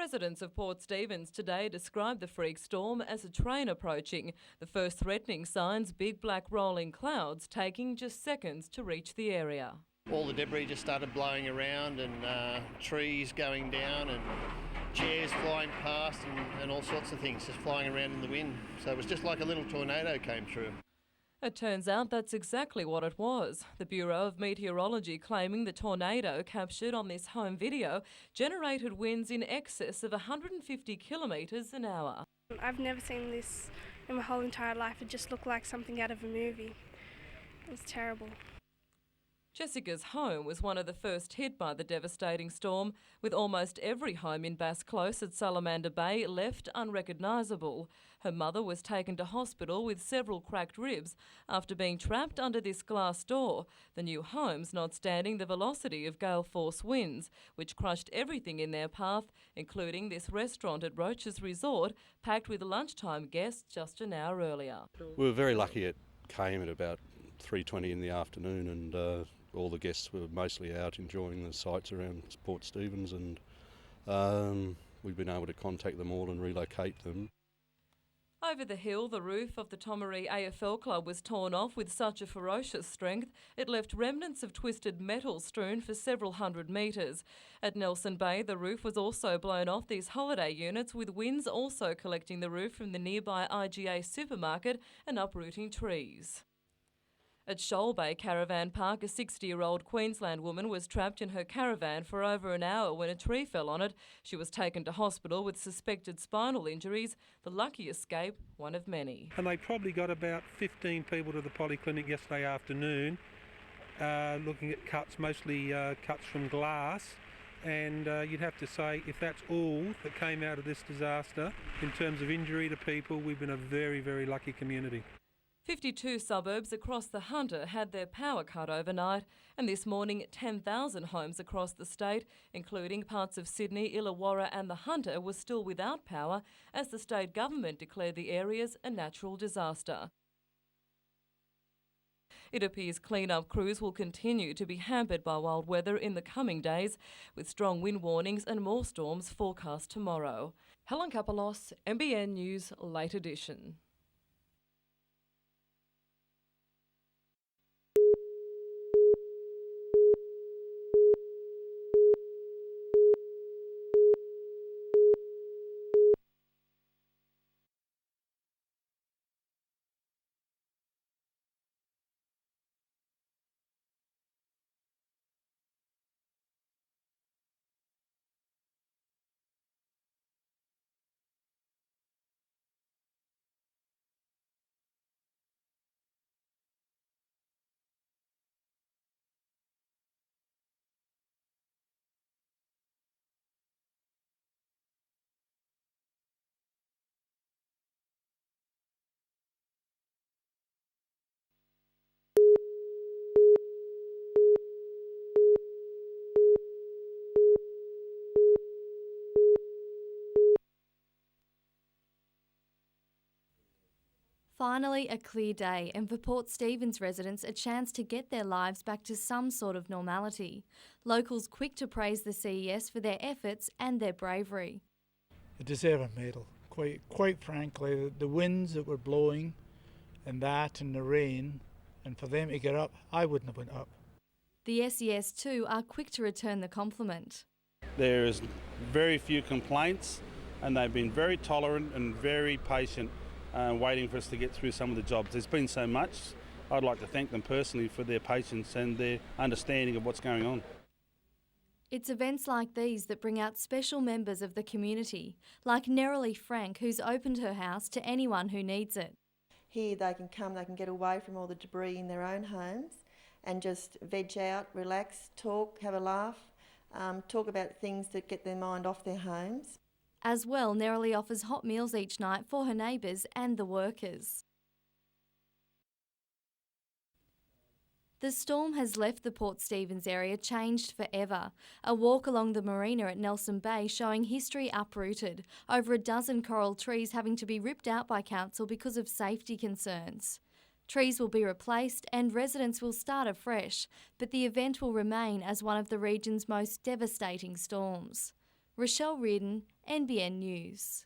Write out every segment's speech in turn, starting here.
Residents of Port Stephens today described the freak storm as a train approaching, the first threatening signs big black rolling clouds taking just seconds to reach the area. All the debris just started blowing around and trees going down and chairs flying past and all sorts of things just flying around in the wind. So it was just like a little tornado came through. It turns out that's exactly what it was. The Bureau of Meteorology claiming the tornado captured on this home video generated winds in excess of 150 kilometres an hour. I've never seen this in my whole entire life. It just looked like something out of a movie. It was terrible. Jessica's home was one of the first hit by the devastating storm, with almost every home in Bass Close at Salamander Bay left unrecognisable. Her mother was taken to hospital with several cracked ribs after being trapped under this glass door, the new homes not standing the velocity of gale force winds, which crushed everything in their path, including this restaurant at Roach's Resort, packed with lunchtime guests just an hour earlier. We were very lucky it came at about 3:20 in the afternoon, and all the guests were mostly out enjoying the sights around Port Stephens, and we've been able to contact them all and relocate them. Over the hill, the roof of the Tomaree AFL club was torn off with such a ferocious strength it left remnants of twisted metal strewn for several hundred metres. At Nelson Bay, the roof was also blown off these holiday units, with winds also collecting the roof from the nearby IGA supermarket and uprooting trees. At Shoal Bay Caravan Park, a 60-year-old Queensland woman was trapped in her caravan for over an hour when a tree fell on it. She was taken to hospital with suspected spinal injuries, the lucky escape, one of many. And they probably got about 15 people to the polyclinic yesterday afternoon looking at cuts, mostly cuts from glass. And you'd have to say, if that's all that came out of this disaster in terms of injury to people, we've been a very, very lucky community. 52 suburbs across the Hunter had their power cut overnight, and this morning 10,000 homes across the state, including parts of Sydney, Illawarra and the Hunter, were still without power as the state government declared the areas a natural disaster. It appears clean-up crews will continue to be hampered by wild weather in the coming days, with strong wind warnings and more storms forecast tomorrow. Helen Kapalos, NBN News, Late Edition. Finally, a clear day, and for Port Stephens residents, a chance to get their lives back to some sort of normality. Locals quick to praise the CES for their efforts and their bravery. They deserve a medal. Quite frankly, the winds that were blowing and the rain, and for them to get up, I wouldn't have went up. The SES too are quick to return the compliment. There's very few complaints, and they've been very tolerant and very patient, waiting for us to get through some of the jobs. There's been so much. I'd like to thank them personally for their patience and their understanding of what's going on. It's events like these that bring out special members of the community, like Nerily Frank, who's opened her house to anyone who needs it. Here they can come, they can get away from all the debris in their own homes and just veg out, relax, talk, have a laugh, talk about things that get their mind off their homes. As well, Nerily offers hot meals each night for her neighbours and the workers. The storm has left the Port Stephens area changed forever. A walk along the marina at Nelson Bay showing history uprooted, over a dozen coral trees having to be ripped out by council because of safety concerns. Trees will be replaced and residents will start afresh, but the event will remain as one of the region's most devastating storms. Rochelle Reardon, NBN News.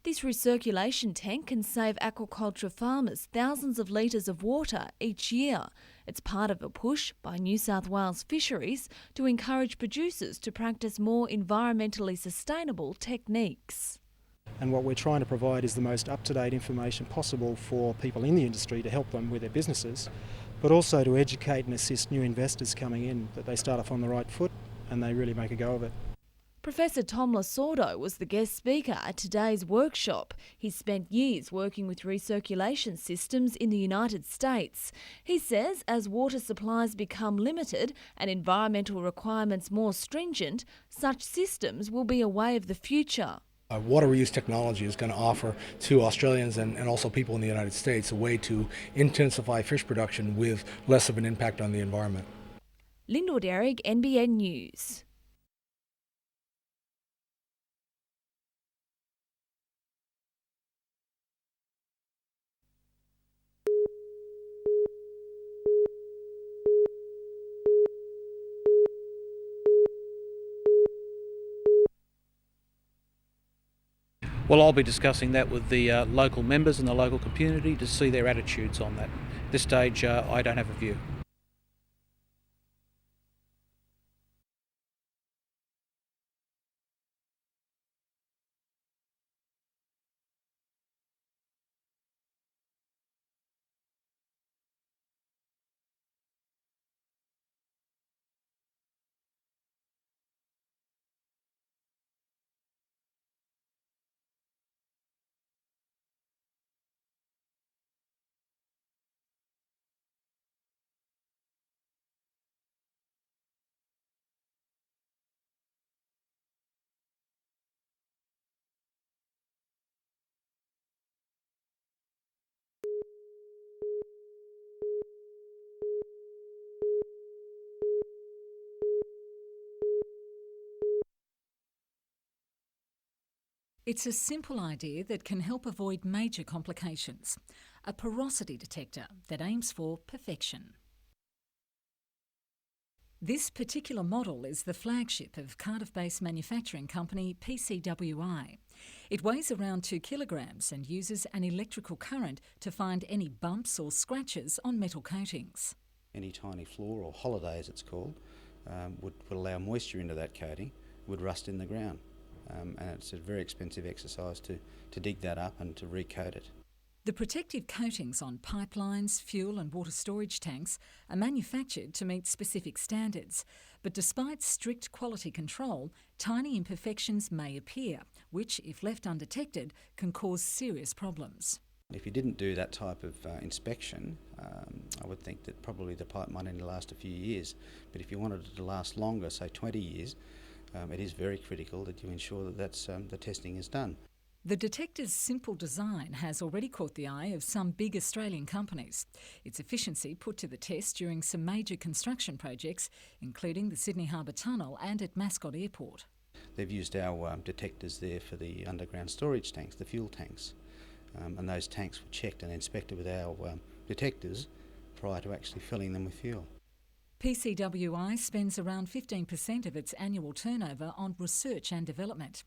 This recirculation tank can save aquaculture farmers thousands of litres of water each year. It's part of a push by New South Wales Fisheries to encourage producers to practice more environmentally sustainable techniques. And what we're trying to provide is the most up-to-date information possible for people in the industry to help them with their businesses, but also to educate and assist new investors coming in, that they start off on the right foot and they really make a go of it. Professor Tom Lasordo was the guest speaker at today's workshop. He's spent years working with recirculation systems in the United States. He says as water supplies become limited and environmental requirements more stringent, such systems will be a way of the future. Water reuse technology is going to offer to Australians and also people in the United States a way to intensify fish production with less of an impact on the environment. Lyndall Derrick, NBN News. Well, I'll be discussing that with the local members and the local community to see their attitudes on that. At this stage, I don't have a view. It's a simple idea that can help avoid major complications. A porosity detector that aims for perfection. This particular model is the flagship of Cardiff-based manufacturing company PCWI. It weighs around 2 kilograms and uses an electrical current to find any bumps or scratches on metal coatings. Any tiny flaw, or holiday as it's called, would allow moisture into that coating, would rust in the ground. And it's a very expensive exercise to dig that up and to recoat it. The protective coatings on pipelines, fuel and water storage tanks are manufactured to meet specific standards, But despite strict quality control, tiny imperfections may appear, which, if left undetected, can cause serious problems. If you didn't do that type of inspection, I would think that probably the pipe might only last a few years. But if you wanted it to last longer, say 20 years, it is very critical that you ensure that the testing is done. The detector's simple design has already caught the eye of some big Australian companies. Its efficiency put to the test during some major construction projects, including the Sydney Harbour Tunnel and at Mascot Airport. They've used our detectors there for the underground storage tanks, the fuel tanks. And those tanks were checked and inspected with our detectors prior to actually filling them with fuel. PCWI spends around 15% of its annual turnover on research and development.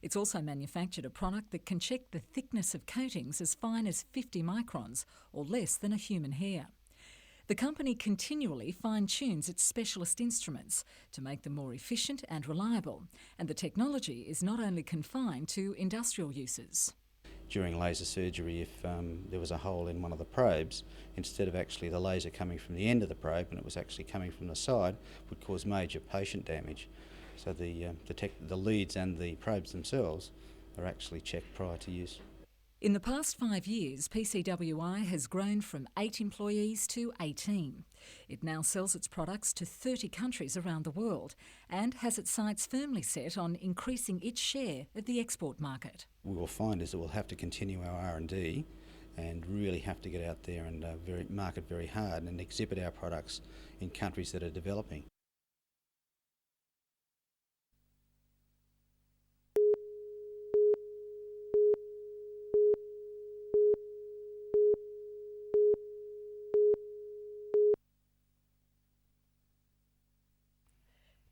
It's also manufactured a product that can check the thickness of coatings as fine as 50 microns, or less than a human hair. The company continually fine-tunes its specialist instruments to make them more efficient and reliable, and the technology is not only confined to industrial uses. During laser surgery, if there was a hole in one of the probes, instead of actually the laser coming from the end of the probe and it was actually coming from the side, would cause major patient damage. So the leads and the probes themselves are actually checked prior to use. In the past 5 years, PCWI has grown from 8 employees to 18. It now sells its products to 30 countries around the world and has its sights firmly set on increasing its share of the export market. We will find is that we'll have to continue our R&D and really have to get out there and market very hard and exhibit our products in countries that are developing.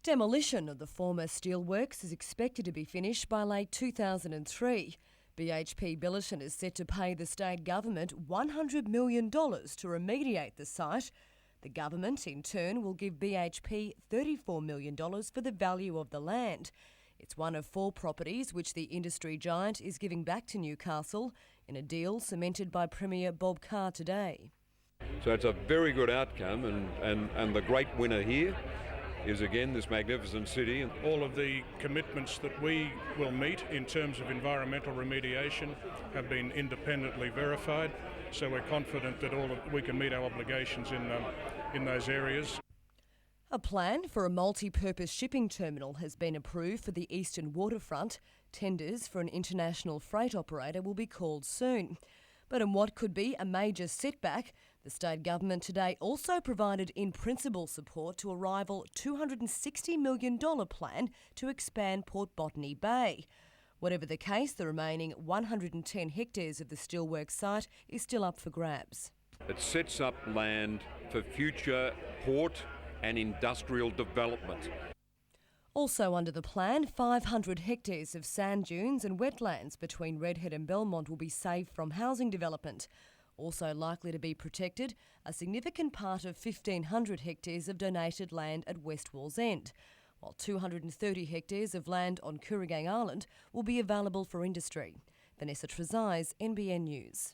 Demolition of the former steelworks is expected to be finished by late 2003. BHP Billiton is set to pay the state government $100 million to remediate the site. The government, in turn, will give BHP $34 million for the value of the land. It's one of 4 properties which the industry giant is giving back to Newcastle in a deal cemented by Premier Bob Carr today. So it's a very good outcome, and the great winner here is again this magnificent city. All of the commitments that we will meet in terms of environmental remediation have been independently verified, so we're confident that we can meet our obligations in those areas. A plan for a multi-purpose shipping terminal has been approved for the eastern waterfront. Tenders for an international freight operator will be called soon. But in what could be a major setback, the state government today also provided in-principle support to a rival $260 million plan to expand Port Botany Bay. Whatever the case, the remaining 110 hectares of the steelworks site is still up for grabs. It sets up land for future port and industrial development. Also under the plan, 500 hectares of sand dunes and wetlands between Redhead and Belmont will be saved from housing development. Also likely to be protected, a significant part of 1,500 hectares of donated land at West Wallsend, while 230 hectares of land on Kooragang Island will be available for industry. Vanessa Trezise, NBN News.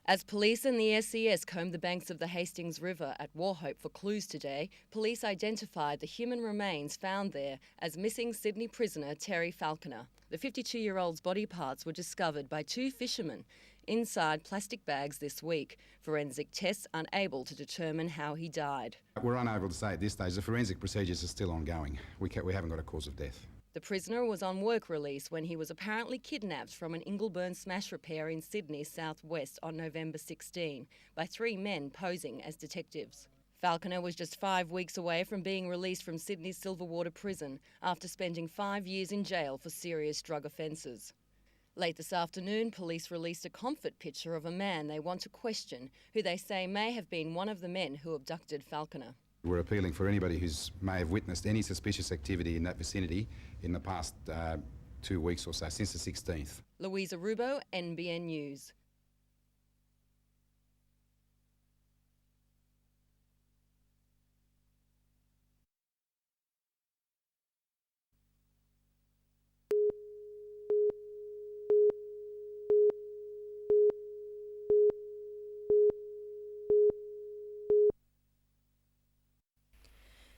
As police and the SES combed the banks of the Hastings River at Wauchope for clues today, police identified the human remains found there as missing Sydney prisoner Terry Falconer. The 52-year-old's body parts were discovered by two fishermen inside plastic bags this week. Forensic tests unable to determine how he died. We're unable to say at this stage. The forensic procedures are still ongoing. We haven't got a cause of death. The prisoner was on work release when he was apparently kidnapped from an Ingleburn smash repair in Sydney southwest on November 16 by three men posing as detectives. Falconer was just 5 weeks away from being released from Sydney's Silverwater prison after spending 5 years in jail for serious drug offences. Late this afternoon, police released a comfort picture of a man they want to question, who they say may have been one of the men who abducted Falconer. We're appealing for anybody who may have witnessed any suspicious activity in that vicinity in the past 2 weeks or so, since the 16th. Louisa Rubo, NBN News.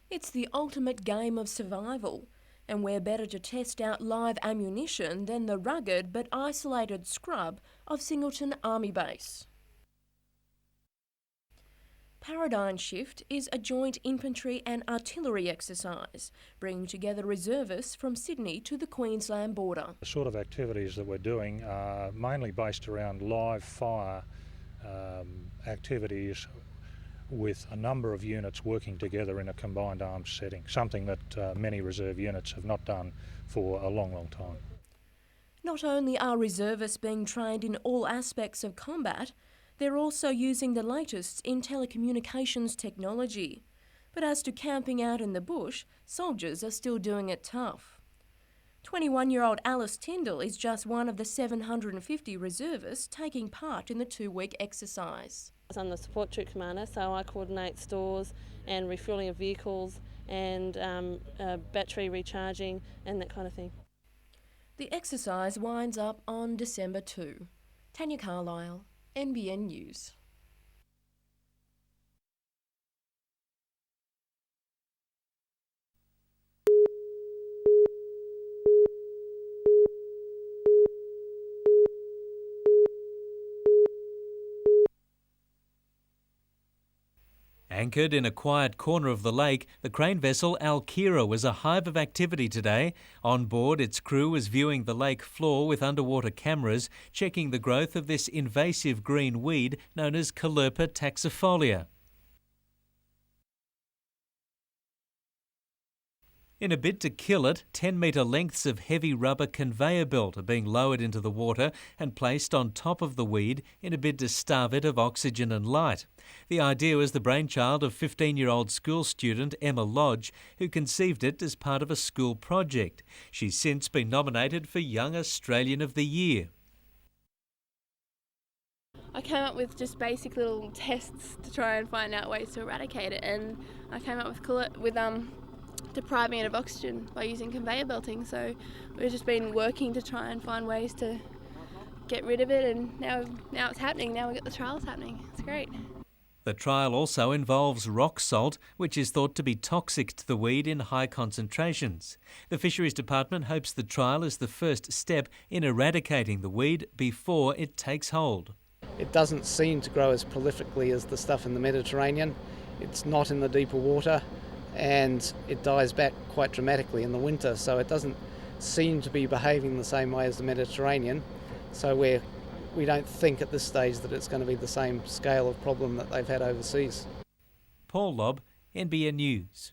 It's the ultimate game of survival, and where better to test out live ammunition than the rugged but isolated scrub of Singleton Army Base. Paradigm Shift is a joint infantry and artillery exercise, bringing together reservists from Sydney to the Queensland border. The sort of activities that we're doing are mainly based around live fire activities with a number of units working together in a combined arms setting, something that many reserve units have not done for a long, long time. Not only are reservists being trained in all aspects of combat, they're also using the latest in telecommunications technology. But as to camping out in the bush, soldiers are still doing it tough. 21-year-old Alice Tyndall is just one of the 750 reservists taking part in the 2-week exercise. I'm the support troop commander, so I coordinate stores and refuelling of vehicles and battery recharging and that kind of thing. The exercise winds up on December 2. Tanya Carlisle, NBN News. Anchored in a quiet corner of the lake, the crane vessel Alkira was a hive of activity today. On board, its crew was viewing the lake floor with underwater cameras, checking the growth of this invasive green weed known as Caulerpa taxifolia. In a bid to kill it, 10-metre lengths of heavy rubber conveyor belt are being lowered into the water and placed on top of the weed in a bid to starve it of oxygen and light. The idea was the brainchild of 15-year-old school student Emma Lodge, who conceived it as part of a school project. She's since been nominated for Young Australian of the Year. I came up with just basic little tests to try and find out ways to eradicate it, and I came up with depriving it of oxygen by using conveyor belting. So we've just been working to try and find ways to get rid of it, and now it's happening. Now we've got the trials happening. It's great. The trial also involves rock salt, which is thought to be toxic to the weed in high concentrations. The Fisheries Department hopes the trial is the first step in eradicating the weed before it takes hold. It doesn't seem to grow as prolifically as the stuff in the Mediterranean. It's not in the deeper water, and it dies back quite dramatically in the winter, so it doesn't seem to be behaving the same way as the Mediterranean. So we don't think at this stage that it's going to be the same scale of problem that they've had overseas. Paul Lobb, NBN News.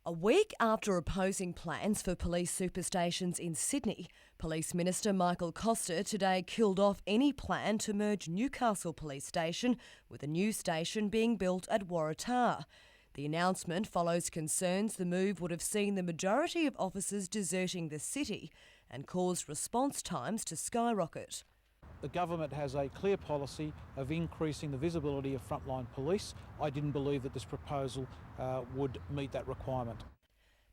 A week after opposing plans for police superstations in Sydney, Police Minister Michael Costa today killed off any plan to merge Newcastle Police Station with a new station being built at Waratah. The announcement follows concerns the move would have seen the majority of officers deserting the city and caused response times to skyrocket. The government has a clear policy of increasing the visibility of frontline police. I didn't believe that this proposal would meet that requirement.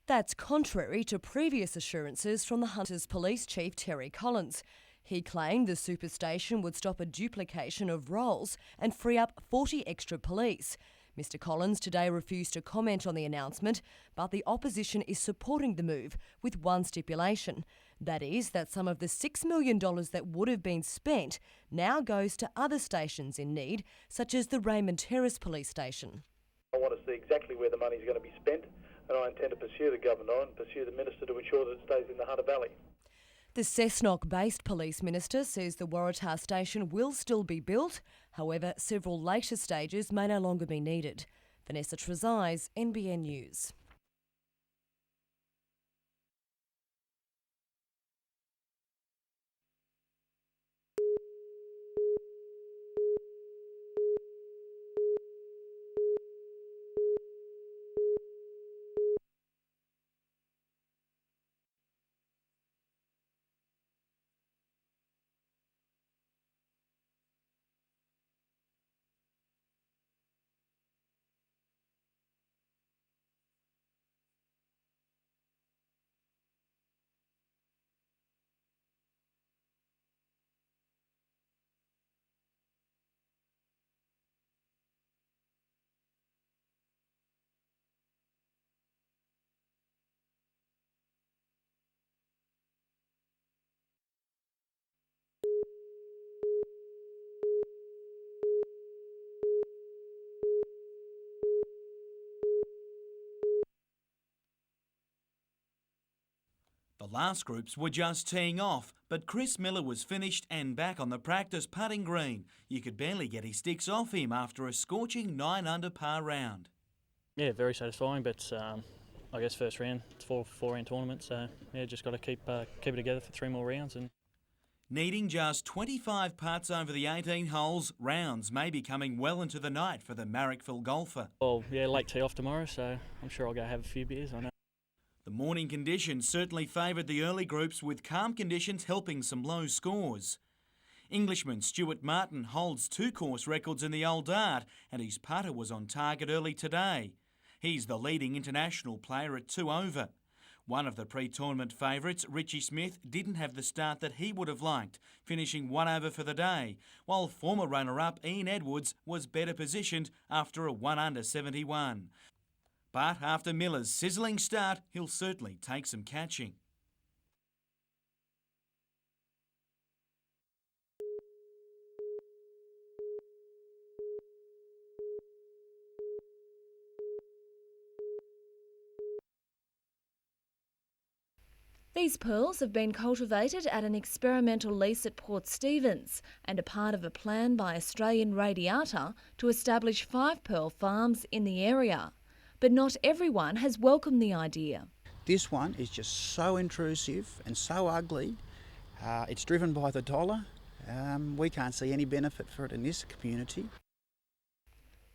That's contrary to previous assurances from the Hunters Police Chief Terry Collins. He claimed the superstation would stop a duplication of roles and free up 40 extra police. Mr Collins today refused to comment on the announcement, but the opposition is supporting the move with one stipulation. That is that some of the $6 million that would have been spent now goes to other stations in need, such as the Raymond Terrace Police Station. I want to see exactly where the money is going to be spent, and I intend to pursue the Governor and pursue the Minister to ensure that it stays in the Hunter Valley. The Cessnock-based Police Minister says the Waratah station will still be built. However, several later stages may no longer be needed. Vanessa Trezise, NBN News. The last groups were just teeing off, but Chris Miller was finished and back on the practice putting green. You could barely get his sticks off him after a scorching 9 under par round. Yeah, very satisfying, but I guess first round, it's a four-round tournament, so yeah, just got to keep it together for 3 more rounds. And needing just 25 putts over the 18 holes, rounds may be coming well into the night for the Marrickville golfer. well, yeah, late tee off tomorrow, so I'm sure I'll go have a few beers. I know. The morning conditions certainly favoured the early groups, with calm conditions helping some low scores. Englishman Stuart Martin holds 2 course records in the old dart, and his putter was on target early today. He's the leading international player at 2 over. One of the pre-tournament favourites, Richie Smith, didn't have the start that he would have liked, finishing 1 over for the day, while former runner-up Ian Edwards was better positioned after a 1 under 71. But after Miller's sizzling start, he'll certainly take some catching. These pearls have been cultivated at an experimental lease at Port Stephens and are part of a plan by Australian Radiata to establish 5 pearl farms in the area. But not everyone has welcomed the idea. This one is just so intrusive and so ugly. It's driven by the dollar. We can't see any benefit for it in this community.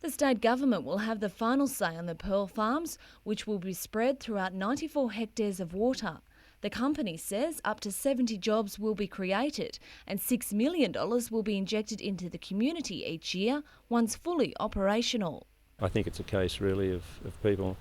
The state government will have the final say on the pearl farms, which will be spread throughout 94 hectares of water. The company says up to 70 jobs will be created and $6 million will be injected into the community each year once fully operational. I think it's a case really of people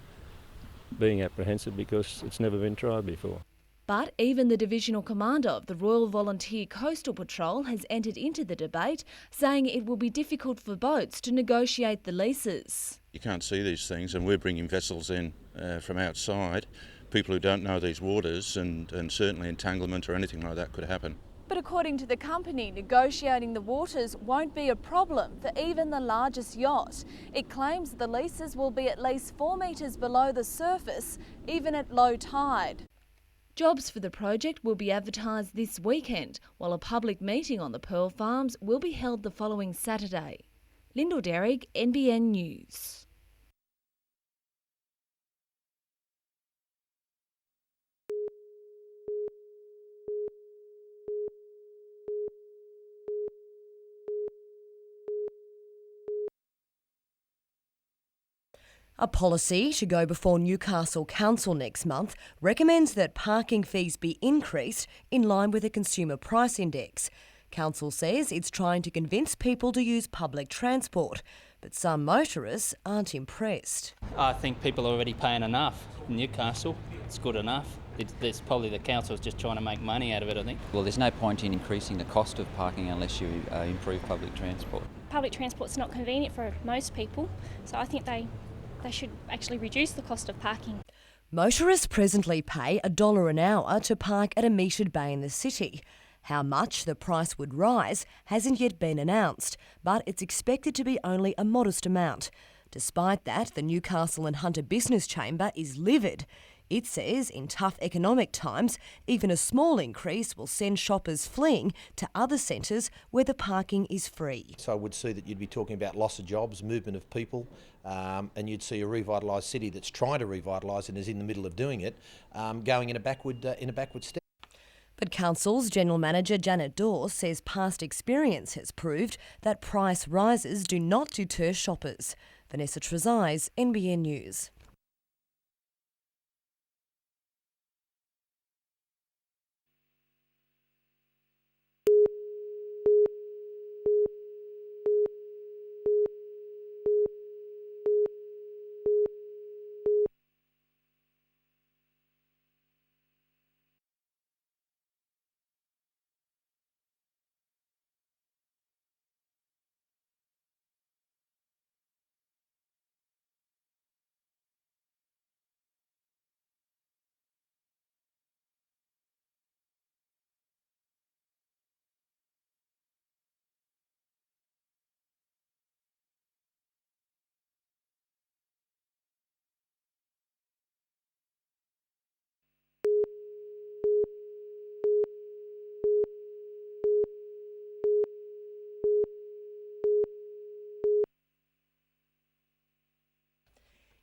being apprehensive because it's never been tried before. But even the divisional commander of the Royal Volunteer Coastal Patrol has entered into the debate, saying it will be difficult for boats to negotiate the leases. You can't see these things, and we're bringing vessels in from outside, people who don't know these waters, and certainly entanglement or anything like that could happen. But according to the company, negotiating the waters won't be a problem for even the largest yacht. It claims the leases will be at least 4 metres below the surface, even at low tide. Jobs for the project will be advertised this weekend, while a public meeting on the pearl farms will be held the following Saturday. Lyndall Derrick, NBN News. A policy to go before Newcastle Council next month recommends that parking fees be increased in line with the Consumer Price Index. Council says it's trying to convince people to use public transport, but some motorists aren't impressed. I think people are already paying enough in Newcastle. It's good enough. There's probably the council's just trying to make money out of it, I think. Well, there's no point in increasing the cost of parking unless you improve public transport. Public transport's not convenient for most people, so I think they should actually reduce the cost of parking. Motorists presently pay $1 an hour to park at a metered bay in the city. How much the price would rise hasn't yet been announced, but it's expected to be only a modest amount. Despite that, the Newcastle and Hunter Business Chamber is livid. It says in tough economic times, even a small increase will send shoppers fleeing to other centres where the parking is free. So I would see that you'd be talking about loss of jobs, movement of people, and you'd see a revitalised city that's trying to revitalise and is in the middle of doing it, going in a backward step. But Council's General Manager Janet Dawes says past experience has proved that price rises do not deter shoppers. Vanessa Trezise, NBN News.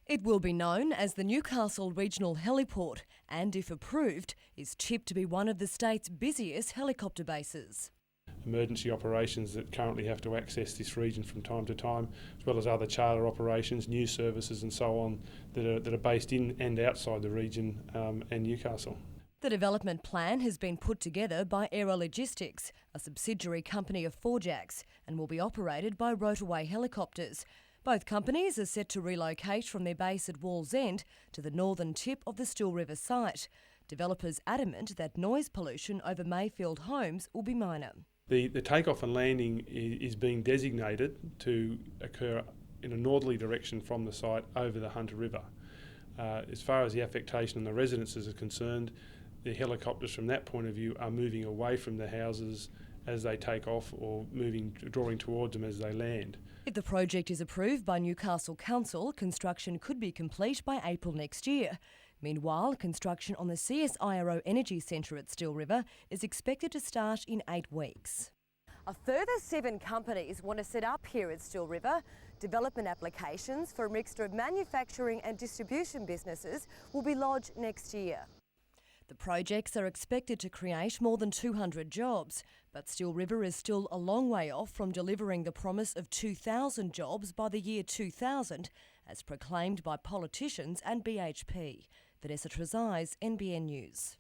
It will be known as the Newcastle Regional Heliport and, if approved, is tipped to be one of the state's busiest helicopter bases. Emergency operations that currently have to access this region from time to time, as well as other charter operations, news services and so on that are based in and outside the region and Newcastle. The development plan has been put together by Aerologistics, a subsidiary company of Forjax, and will be operated by Rotorway Helicopters. Both companies are set to relocate from their base at Wallsend to the northern tip of the Still River site. Developers adamant that noise pollution over Mayfield homes will be minor. The takeoff and landing is being designated to occur in a northerly direction from the site over the Hunter River. As far as the affectation on the residences are concerned, the helicopters from that point of view are moving away from the houses as they take off or drawing towards them as they land. If the project is approved by Newcastle Council, construction could be complete by April next year. Meanwhile, construction on the CSIRO Energy Centre at Still River is expected to start in 8 weeks. A further 7 companies want to set up here at Still River. Development applications for a mixture of manufacturing and distribution businesses will be lodged next year. The projects are expected to create more than 200 jobs, but Still River is still a long way off from delivering the promise of 2,000 jobs by the year 2000, as proclaimed by politicians and BHP. Vanessa Trezise, NBN News.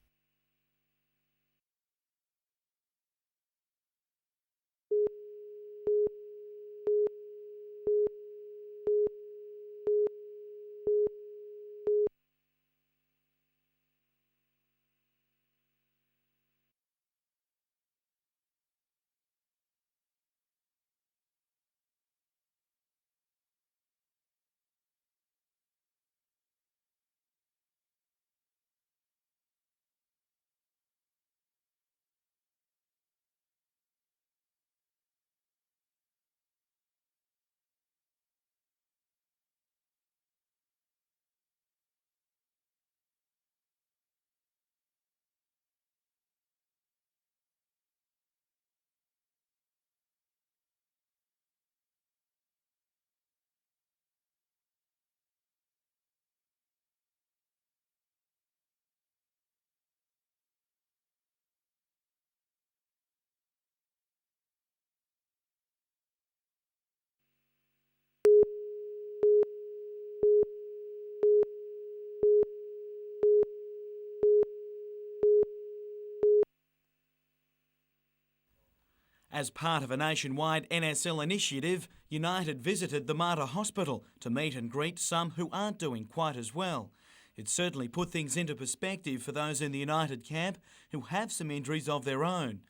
As part of a nationwide NSL initiative, United visited the Mater Hospital to meet and greet some who aren't doing quite as well. It certainly put things into perspective for those in the United camp who have some injuries of their own.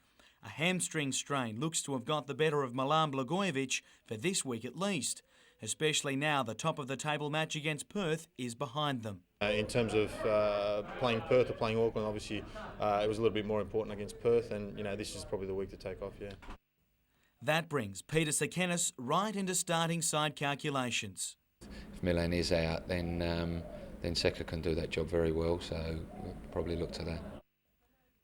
A hamstring strain looks to have got the better of Milan Blagojevic for this week at least, especially now the top-of-the-table match against Perth is behind them. In terms of playing Perth or playing Auckland, obviously it was a little bit more important against Perth, and this is probably the week to take off, yeah. That brings Peter Sekenis right into starting side calculations. If Milan is out, then Seka can do that job very well, so we'll probably look to that.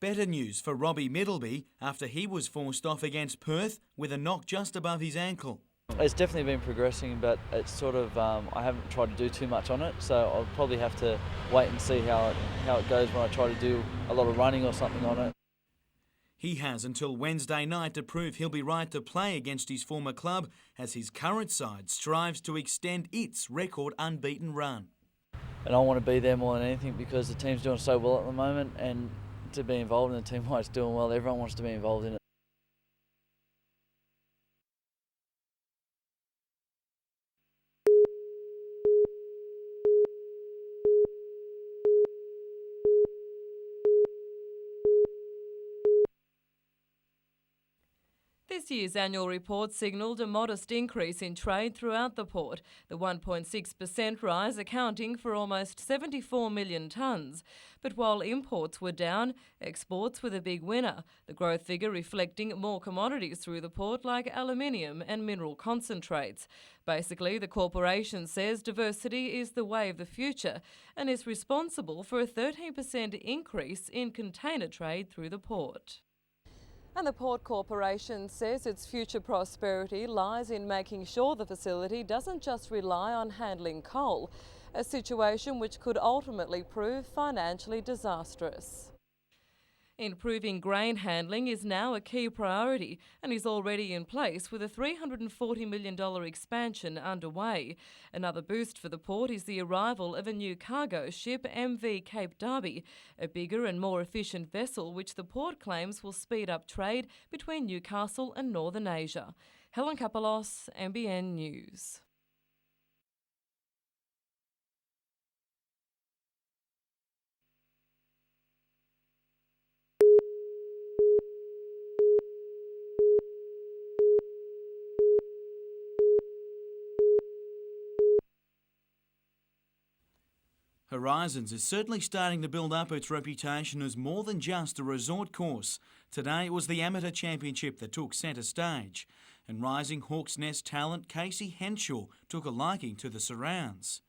Better news for Robbie Middleby after he was forced off against Perth with a knock just above his ankle. It's definitely been progressing, but it's sort of, I haven't tried to do too much on it, so I'll probably have to wait and see how it goes when I try to do a lot of running or something on it. He has until Wednesday night to prove he'll be right to play against his former club as his current side strives to extend its record unbeaten run. And I want to be there more than anything because the team's doing so well at the moment, and to be involved in the team while it's doing well, everyone wants to be involved in it. This year's annual report signalled a modest increase in trade throughout the port, the 1.6% rise accounting for almost 74 million tonnes. But while imports were down, exports were the big winner, the growth figure reflecting more commodities through the port like aluminium and mineral concentrates. Basically, the corporation says diversity is the way of the future and is responsible for a 13% increase in container trade through the port. And the Port Corporation says its future prosperity lies in making sure the facility doesn't just rely on handling coal, a situation which could ultimately prove financially disastrous. Improving grain handling is now a key priority and is already in place with a $340 million expansion underway. Another boost for the port is the arrival of a new cargo ship, MV Cape Derby, a bigger and more efficient vessel which the port claims will speed up trade between Newcastle and Northern Asia. Helen Kapalos, NBN News. Horizons is certainly starting to build up its reputation as more than just a resort course. Today it was the Amateur Championship that took centre stage, and rising Hawks Nest talent Casey Henshaw took a liking to the surrounds.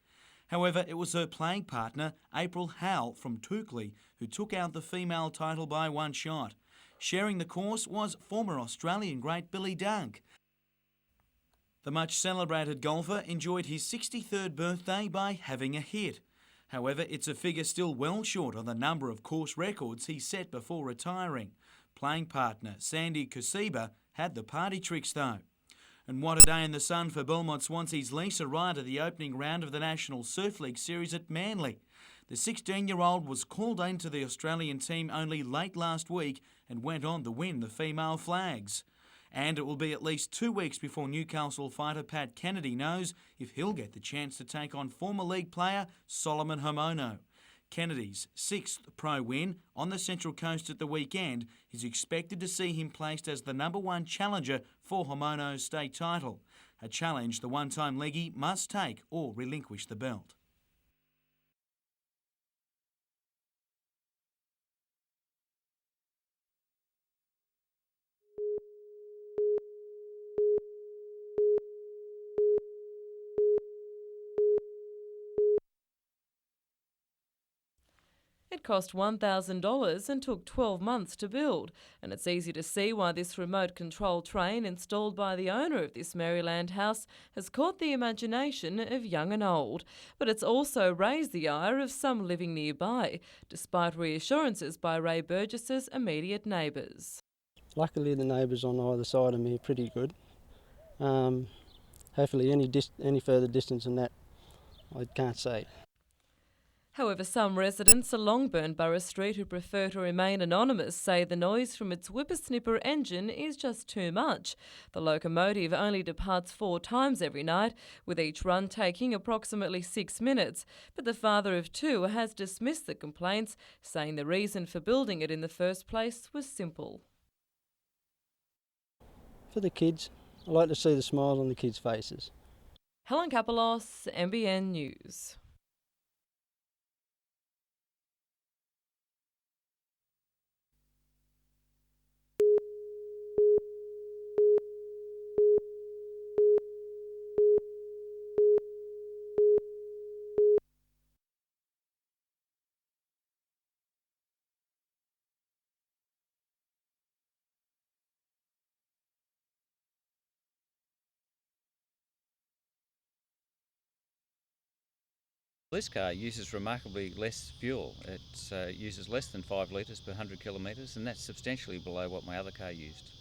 However, it was her playing partner April Howell from Toukley who took out the female title by one shot. Sharing the course was former Australian great Billy Dunk. The much celebrated golfer enjoyed his 63rd birthday by having a hit. However, it's a figure still well short of the number of course records he set before retiring. Playing partner Sandy Kusiba had the party tricks though. And what a day in the sun for Belmont Swansea's Lisa Wright at the opening round of the National Surf League Series at Manly. The 16-year-old was called into the Australian team only late last week and went on to win the female flags. And it will be at least 2 weeks before Newcastle fighter Pat Kennedy knows if he'll get the chance to take on former league player Solomon Homono. Kennedy's 6th pro win on the Central Coast at the weekend is expected to see him placed as the #1 challenger for Homono's state title, a challenge the one-time leggy must take or relinquish the belt. It cost $1,000 and took 12 months to build, and it's easy to see why this remote control train installed by the owner of this Maryland house has caught the imagination of young and old. But it's also raised the ire of some living nearby, despite reassurances by Ray Burgess's immediate neighbours. Luckily the neighbours on either side of me are pretty good. Hopefully any further distance than that I can't say. However, some residents along Burnborough Street who prefer to remain anonymous say the noise from its whippersnipper engine is just too much. The locomotive only departs 4 times every night, with each run taking approximately 6 minutes. But the father of 2 has dismissed the complaints, saying the reason for building it in the first place was simple. For the kids, I like to see the smiles on the kids' faces. Helen Kapelos, NBN News. This car uses remarkably less fuel. It uses less than 5 litres per 100 kilometres, and that's substantially below what my other car used.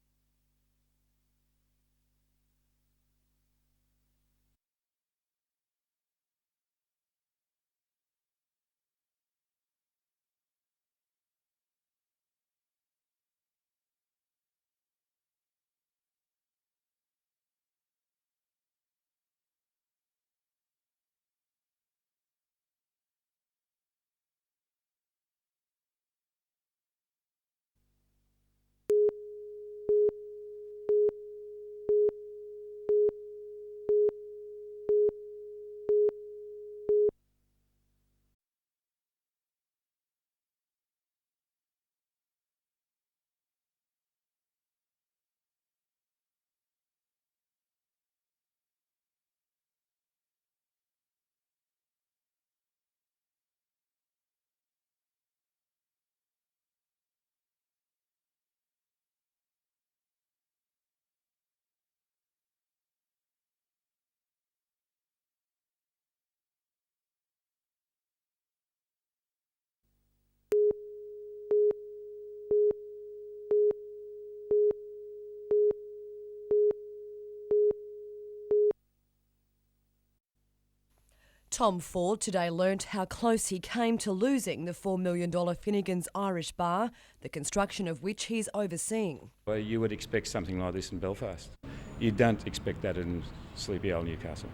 Tom Ford today learnt how close he came to losing the $4 million Finnegan's Irish bar, the construction of which he's overseeing. Well, you would expect something like this in Belfast. You don't expect that in sleepy old Newcastle.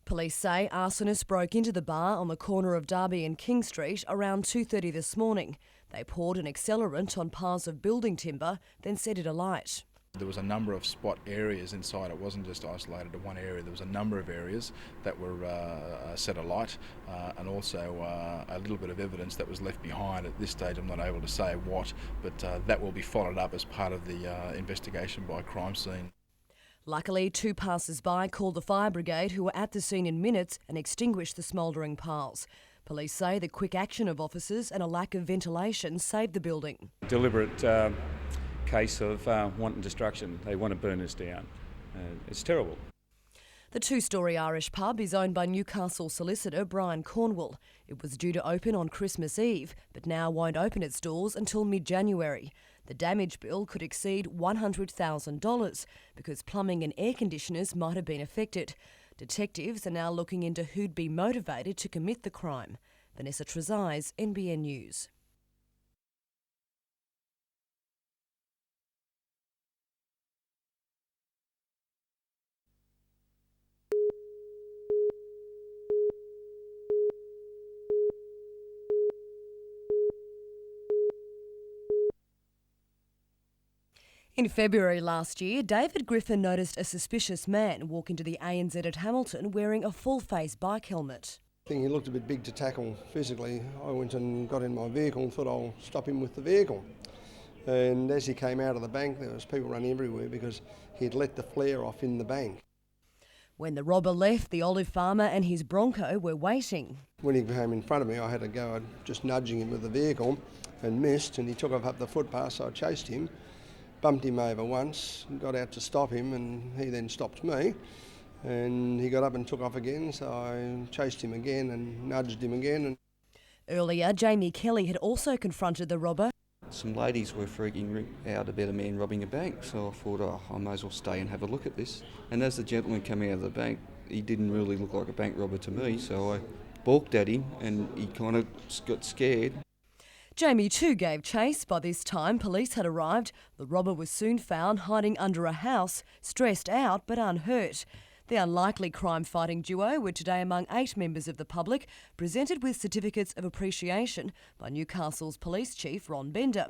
Police say arsonists broke into the bar on the corner of Derby and King Street around 2:30 this morning. They poured an accelerant on piles of building timber, then set it alight. There was a number of spot areas inside. It wasn't just isolated to one area. There was a number of areas that were set alight and also a little bit of evidence that was left behind. At this stage I'm not able to say what, but that will be followed up as part of the investigation by crime scene. Luckily, 2 passers-by called the fire brigade, who were at the scene in minutes, and extinguished the smouldering piles. Police say the quick action of officers and a lack of ventilation saved the building. Deliberate case of wanton destruction. They want to burn us down. It's terrible. The 2-storey Irish pub is owned by Newcastle solicitor Brian Cornwall. It was due to open on Christmas Eve, but now won't open its doors until mid-January. The damage bill could exceed $100,000 because plumbing and air conditioners might have been affected. Detectives are now looking into who'd be motivated to commit the crime. Vanessa Trezise, NBN News. In February last year, David Griffin noticed a suspicious man walk into the ANZ at Hamilton wearing a full-face bike helmet. I think he looked a bit big to tackle physically. I went and got in my vehicle and thought I'll stop him with the vehicle. And as he came out of the bank, there was people running everywhere because he'd let the flare off in the bank. When the robber left, the olive farmer and his Bronco were waiting. When he came in front of me, I had to go just nudging him with the vehicle and missed, and he took off up the footpath, so I chased him. Bumped him over once, got out to stop him, and he then stopped me. And he got up and took off again, so I chased him again and nudged him again. Earlier, Jamie Kelly had also confronted the robber. Some ladies were freaking out about a man robbing a bank, so I thought, I may as well stay and have a look at this. And as the gentleman came out of the bank, he didn't really look like a bank robber to me, so I balked at him and he kind of got scared. Jamie too gave chase. By this time, police had arrived. The robber was soon found hiding under a house, stressed out but unhurt. The unlikely crime-fighting duo were today among 8 members of the public, presented with certificates of appreciation by Newcastle's Police Chief Ron Bender.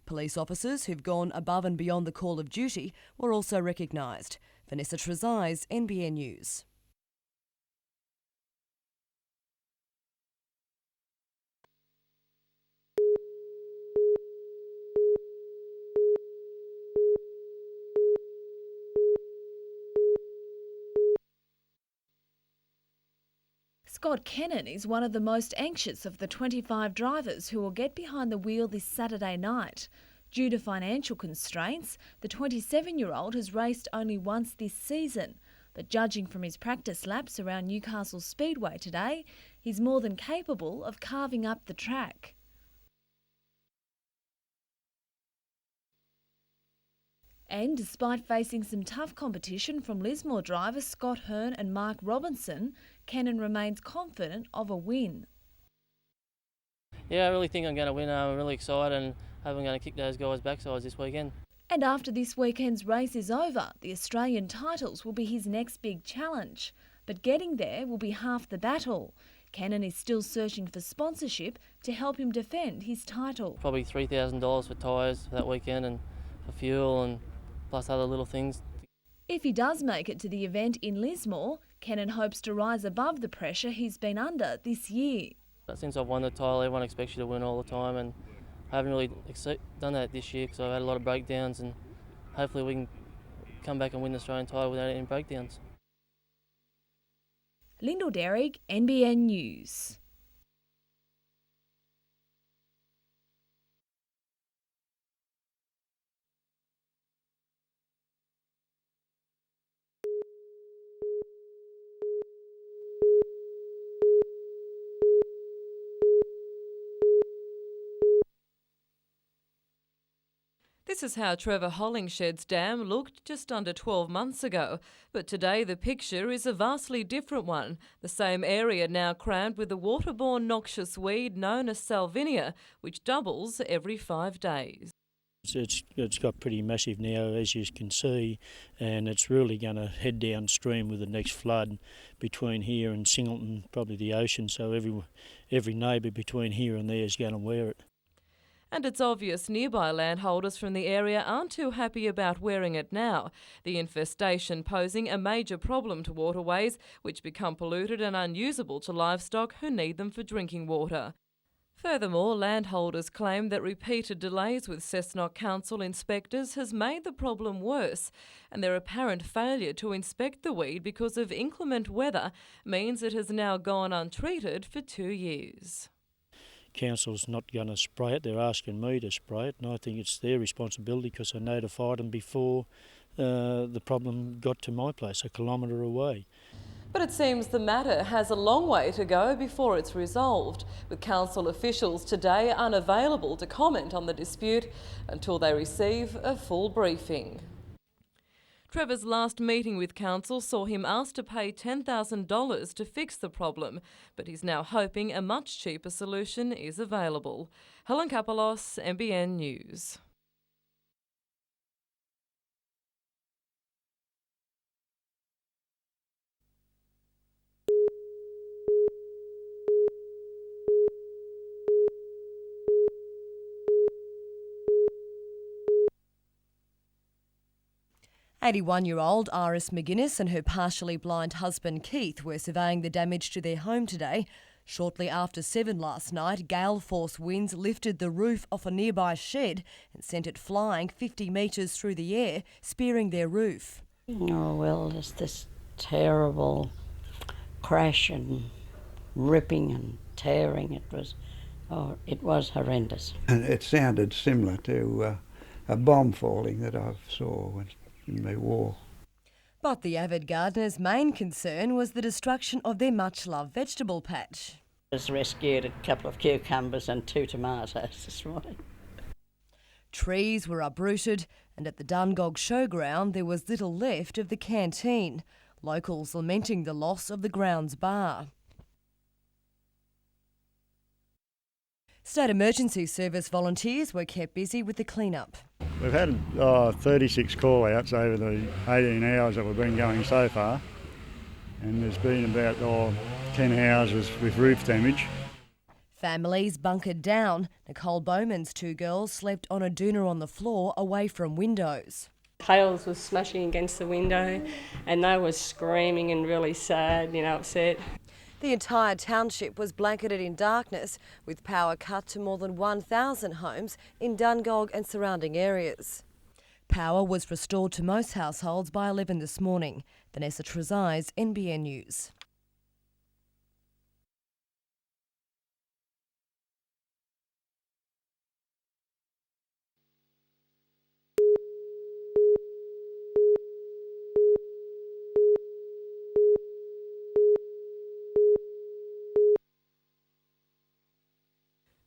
Police officers who've gone above and beyond the call of duty were also recognised. Vanessa Trezise, NBN News. Scott Kennan is one of the most anxious of the 25 drivers who will get behind the wheel this Saturday night. Due to financial constraints, the 27-year-old has raced only once this season, but judging from his practice laps around Newcastle Speedway today, he's more than capable of carving up the track. And despite facing some tough competition from Lismore drivers Scott Hearn and Mark Robinson, Kennan remains confident of a win. Yeah, I really think I'm going to win. I'm really excited and hope I'm going to kick those guys' backsides this weekend. And after this weekend's race is over, the Australian titles will be his next big challenge. But getting there will be half the battle. Kennan is still searching for sponsorship to help him defend his title. Probably $3,000 for tyres for that weekend and for fuel and plus other little things. If he does make it to the event in Lismore, Kennan hopes to rise above the pressure he's been under this year. Since I've won the title, everyone expects you to win all the time, and I haven't really done that this year because I've had a lot of breakdowns, and hopefully we can come back and win the Australian title without any breakdowns. Lyndall Derrick, NBN News. This is how Trevor Hollingshed's dam looked just under 12 months ago, but today the picture is a vastly different one. The same area now crammed with a waterborne noxious weed known as salvinia, which doubles every 5 days. It's got pretty massive now, as you can see, and it's really going to head downstream with the next flood between here and Singleton, probably the ocean, so every neighbour between here and there is going to wear it. And it's obvious nearby landholders from the area aren't too happy about wearing it now, the infestation posing a major problem to waterways which become polluted and unusable to livestock who need them for drinking water. Furthermore, landholders claim that repeated delays with Cessnock Council inspectors has made the problem worse, and their apparent failure to inspect the weed because of inclement weather means it has now gone untreated for 2 years. Council's not going to spray it, they're asking me to spray it, and I think it's their responsibility because I notified them before the problem got to my place, 1 kilometre away. But it seems the matter has a long way to go before it's resolved, with council officials today unavailable to comment on the dispute until they receive a full briefing. Trevor's last meeting with council saw him asked to pay $10,000 to fix the problem, but he's now hoping a much cheaper solution is available. Helen Kapalos, NBN News. "81-year-old Iris McGuinness and her partially blind husband Keith were surveying the damage to their home today. Shortly after 7 last night, gale force winds lifted the roof off a nearby shed and sent it flying 50 metres through the air, spearing their roof. Oh well, there's this terrible crash and ripping and tearing. It was horrendous. And it sounded similar to a bomb falling that I saw in my war. But the avid gardener's main concern was the destruction of their much-loved vegetable patch. Just rescued a couple of cucumbers and 2 tomatoes this morning. Trees were uprooted, and at the Dungog Showground there was little left of the canteen, locals lamenting the loss of the grounds bar. State Emergency Service volunteers were kept busy with the clean-up. We've had 36 call-outs over the 18 hours that we've been going so far, and there's been about 10 houses with roof damage. Families bunkered down. Nicole Bowman's 2 girls slept on a doona on the floor away from windows. Hails was smashing against the window and they were screaming and really sad, upset. The entire township was blanketed in darkness, with power cut to more than 1,000 homes in Dungog and surrounding areas. Power was restored to most households by 11 this morning. Vanessa Trezise, NBN News.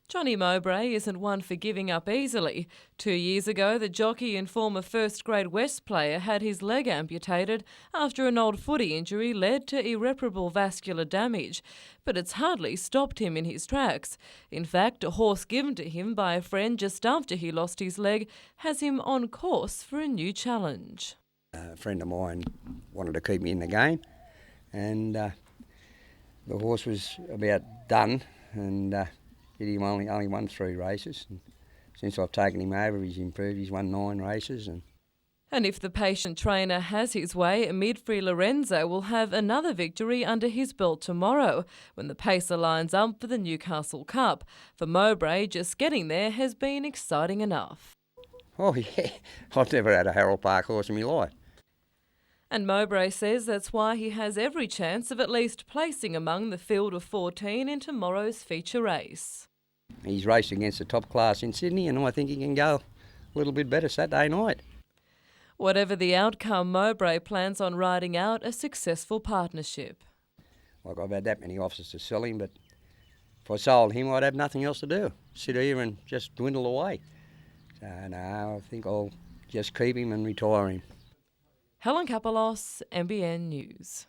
Johnny Mowbray isn't one for giving up easily. 2 years ago, the jockey and former first-grade West player had his leg amputated after an old footy injury led to irreparable vascular damage. But it's hardly stopped him in his tracks. In fact, a horse given to him by a friend just after he lost his leg has him on course for a new challenge. A friend of mine wanted to keep me in the game, and the horse was about done, and he only won 3 races. And since I've taken him over, he's improved. He's won 9 races. And if the patient trainer has his way, Midfree Lorenzo will have another victory under his belt tomorrow when the pacer lines up for the Newcastle Cup. For Mowbray, just getting there has been exciting enough. Oh yeah, I've never had a Harold Park horse in my life. And Mowbray says that's why he has every chance of at least placing among the field of 14 in tomorrow's feature race. He's raced against the top class in Sydney, and I think he can go a little bit better Saturday night. Whatever the outcome, Mowbray plans on riding out a successful partnership. Like, I've had that many offers to sell him, but if I sold him, I'd have nothing else to do. Sit here and just dwindle away. So no, I think I'll just keep him and retire him. Helen Kapelos, NBN News.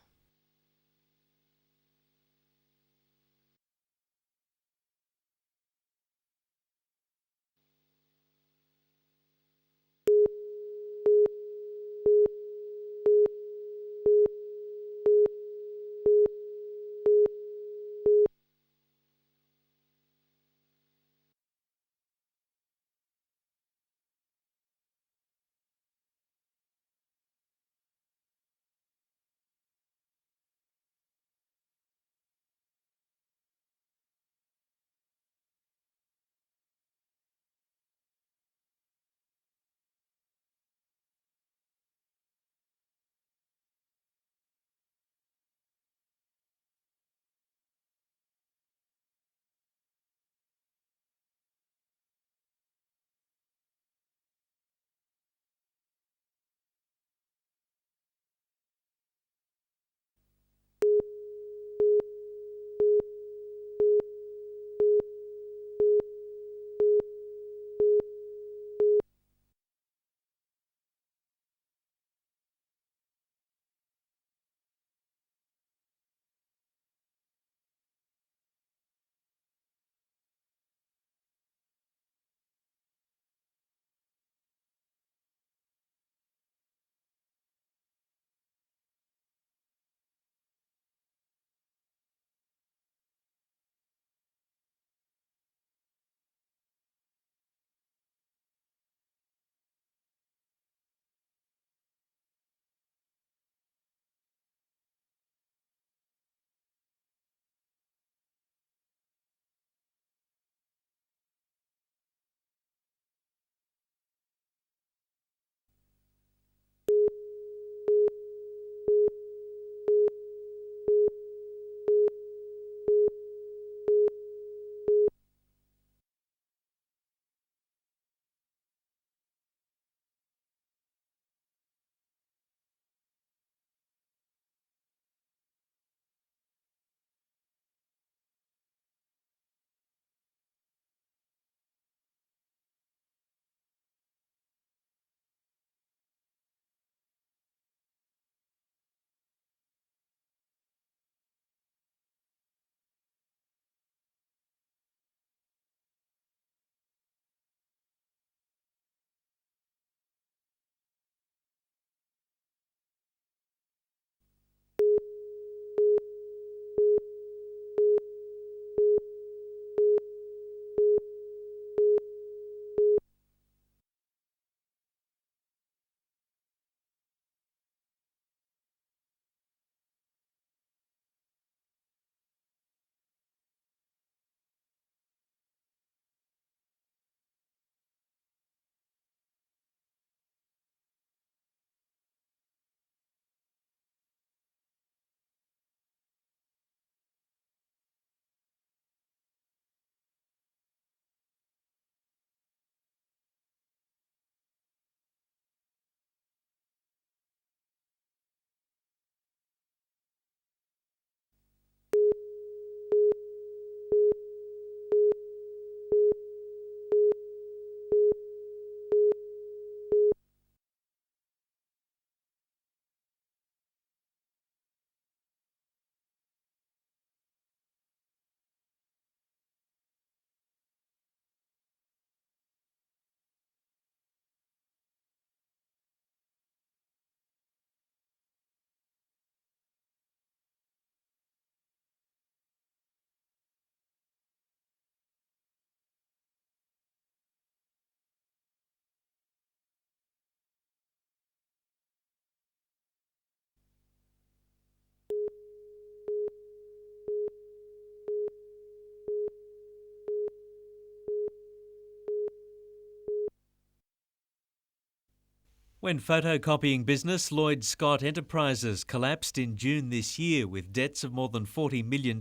When photocopying business Lloyd Scott Enterprises collapsed in June this year with debts of more than $40 million,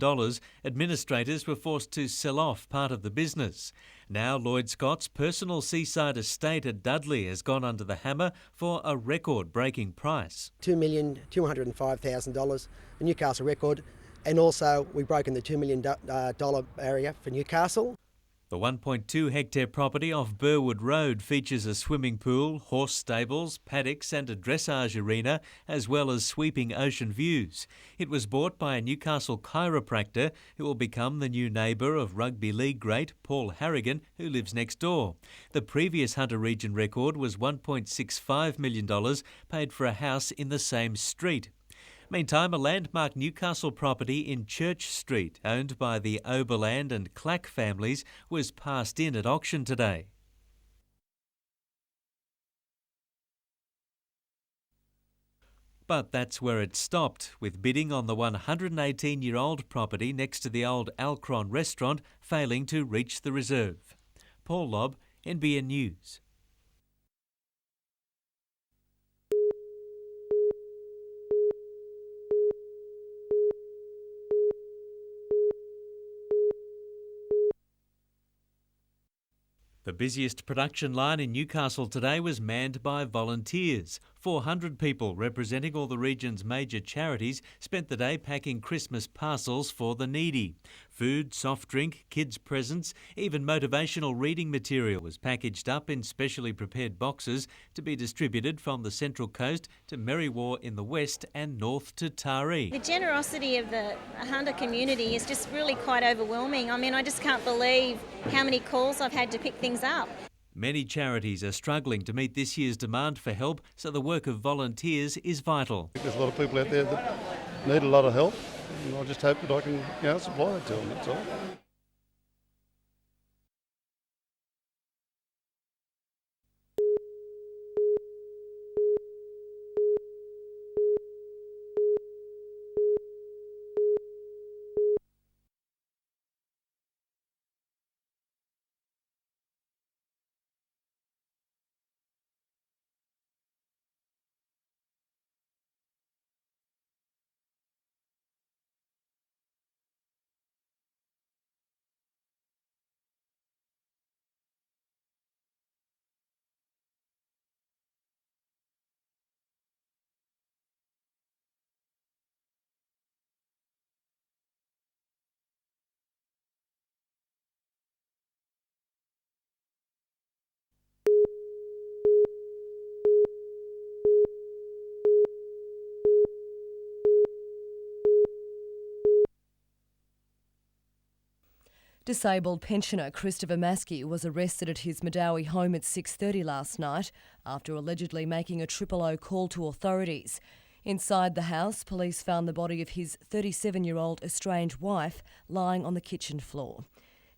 administrators were forced to sell off part of the business. Now Lloyd Scott's personal seaside estate at Dudley has gone under the hammer for a record-breaking price. $2,205,000, a Newcastle record, and also we've broken the $2 million barrier for Newcastle. The 1.2-hectare property off Burwood Road features a swimming pool, horse stables, paddocks and a dressage arena, as well as sweeping ocean views. It was bought by a Newcastle chiropractor who will become the new neighbour of rugby league great Paul Harrigan, who lives next door. The previous Hunter Region record was $1.65 million paid for a house in the same street. Meantime, a landmark Newcastle property in Church Street, owned by the Oberland and Clack families, was passed in at auction today. But that's where it stopped, with bidding on the 118-year-old property next to the old Alcron restaurant failing to reach the reserve. Paul Lobb, NBN News. The busiest production line in Newcastle today was manned by volunteers. 400 people representing all the region's major charities spent the day packing Christmas parcels for the needy. Food, soft drink, kids' presents, even motivational reading material was packaged up in specially prepared boxes to be distributed from the Central Coast to Merriwa in the west and north to Taree. The generosity of the Hunter community is just really quite overwhelming. I mean, I just can't believe how many calls I've had to pick things up. Many charities are struggling to meet this year's demand for help, so the work of volunteers is vital. There's a lot of people out there that need a lot of help, and I just hope that I can supply it to them, that's all. Disabled pensioner Christopher Maskey was arrested at his Madawi home at 6:30 last night after allegedly making a 000 call to authorities. Inside the house, police found the body of his 37-year-old estranged wife lying on the kitchen floor.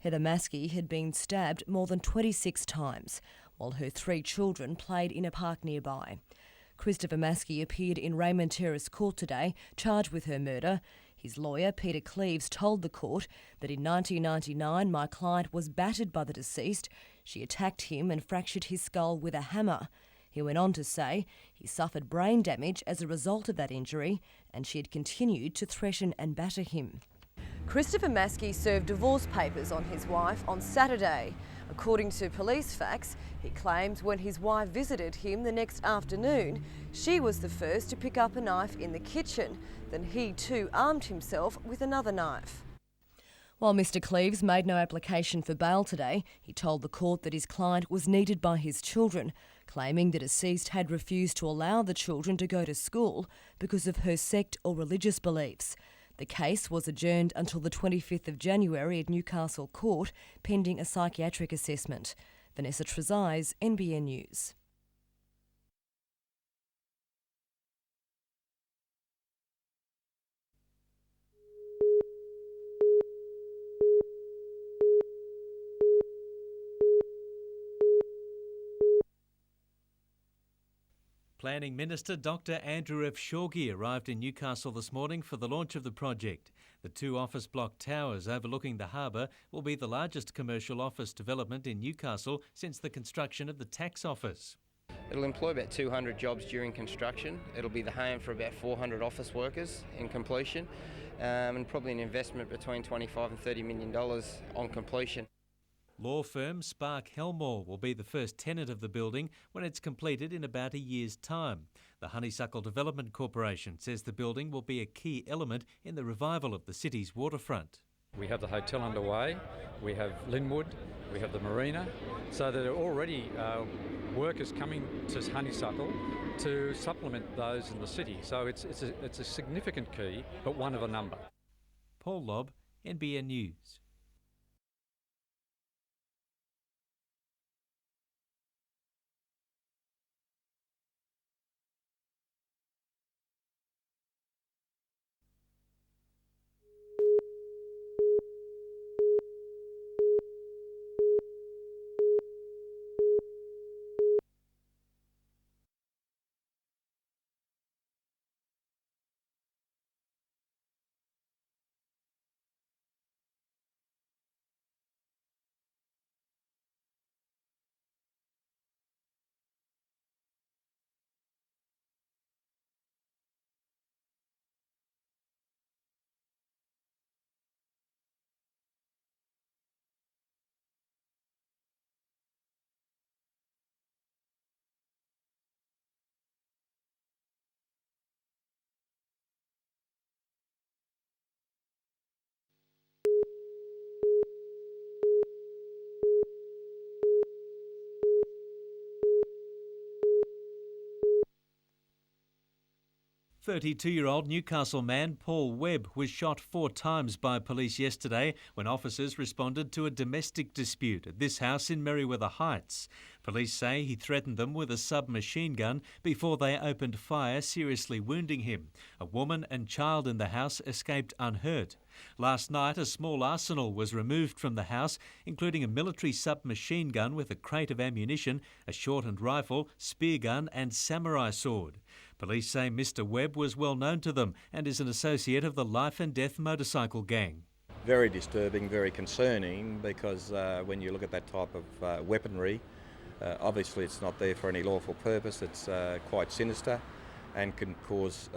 Heather Maskey had been stabbed more than 26 times, while her 3 children played in a park nearby. Christopher Maskey appeared in Raymond Terrace Court today, charged with her murder. His lawyer, Peter Cleaves, told the court that in 1999 my client was battered by the deceased. She attacked him and fractured his skull with a hammer. He went on to say he suffered brain damage as a result of that injury, and she had continued to threaten and batter him. Christopher Maskey served divorce papers on his wife on Saturday. According to police facts, he claims when his wife visited him the next afternoon, she was the first to pick up a knife in the kitchen. Then he too armed himself with another knife. While Mr Cleaves made no application for bail today, he told the court that his client was needed by his children, claiming the deceased had refused to allow the children to go to school because of her sect or religious beliefs. The case was adjourned until the 25th of January at Newcastle Court, pending a psychiatric assessment. Vanessa Trezise, NBN News. Planning Minister Dr Andrew F. Shorgie arrived in Newcastle this morning for the launch of the project. The 2 office block towers overlooking the harbour will be the largest commercial office development in Newcastle since the construction of the tax office. It'll employ about 200 jobs during construction. It'll be the home for about 400 office workers in completion, and probably an investment between $25 and $30 million on completion. Law firm Spark Helmore will be the first tenant of the building when it's completed in about a year's time. The Honeysuckle Development Corporation says the building will be a key element in the revival of the city's waterfront. We have the hotel underway, we have Linwood, we have the marina, so there are already workers coming to Honeysuckle to supplement those in the city. So it's a significant key, but one of a number. Paul Lobb, NBN News. "32-year-old Newcastle man Paul Webb was shot 4 times by police yesterday when officers responded to a domestic dispute at this house in Merriweather Heights. Police say he threatened them with a submachine gun before they opened fire, seriously wounding him. A woman and child in the house escaped unhurt. Last night, a small arsenal was removed from the house, including a military submachine gun with a crate of ammunition, a shortened rifle, spear gun and samurai sword. Police say Mr Webb was well known to them and is an associate of the Life and Death motorcycle gang. Very disturbing, very concerning, because when you look at that type of weaponry, obviously it's not there for any lawful purpose. It's quite sinister and can cause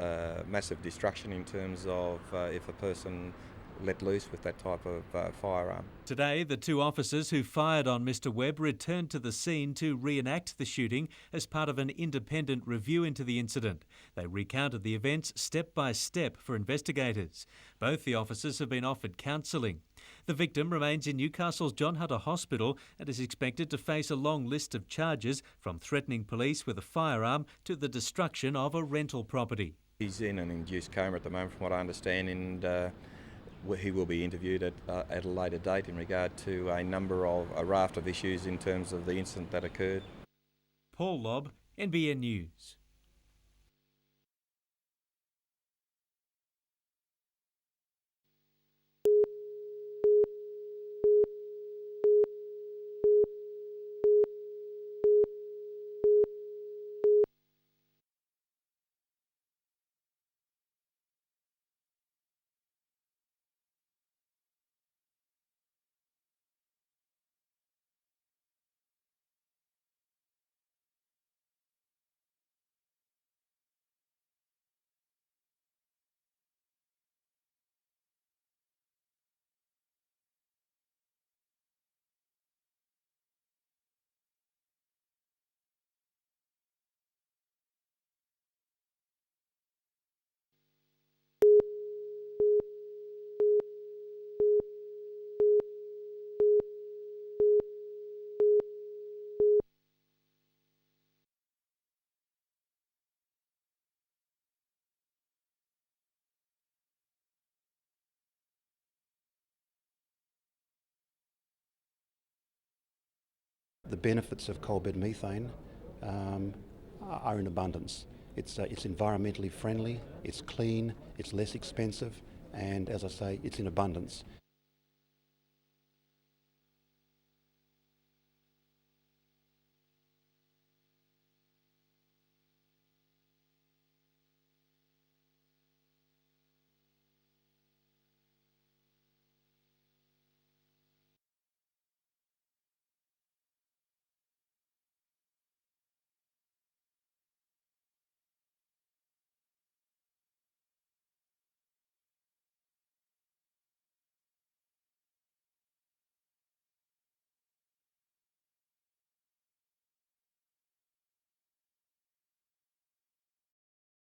massive destruction in terms of if a person let loose with that type of firearm. Today, the 2 officers who fired on Mr Webb returned to the scene to reenact the shooting as part of an independent review into the incident. They recounted the events step by step for investigators. Both the officers have been offered counselling. The victim remains in Newcastle's John Hunter Hospital and is expected to face a long list of charges, from threatening police with a firearm to the destruction of a rental property. He's in an induced coma at the moment, from what I understand, and he will be interviewed at a later date in regard to a raft of issues in terms of the incident that occurred. Paul Lobb, NBN News. The benefits of coal bed methane are in abundance. It's environmentally friendly, it's clean, it's less expensive, and as I say, it's in abundance.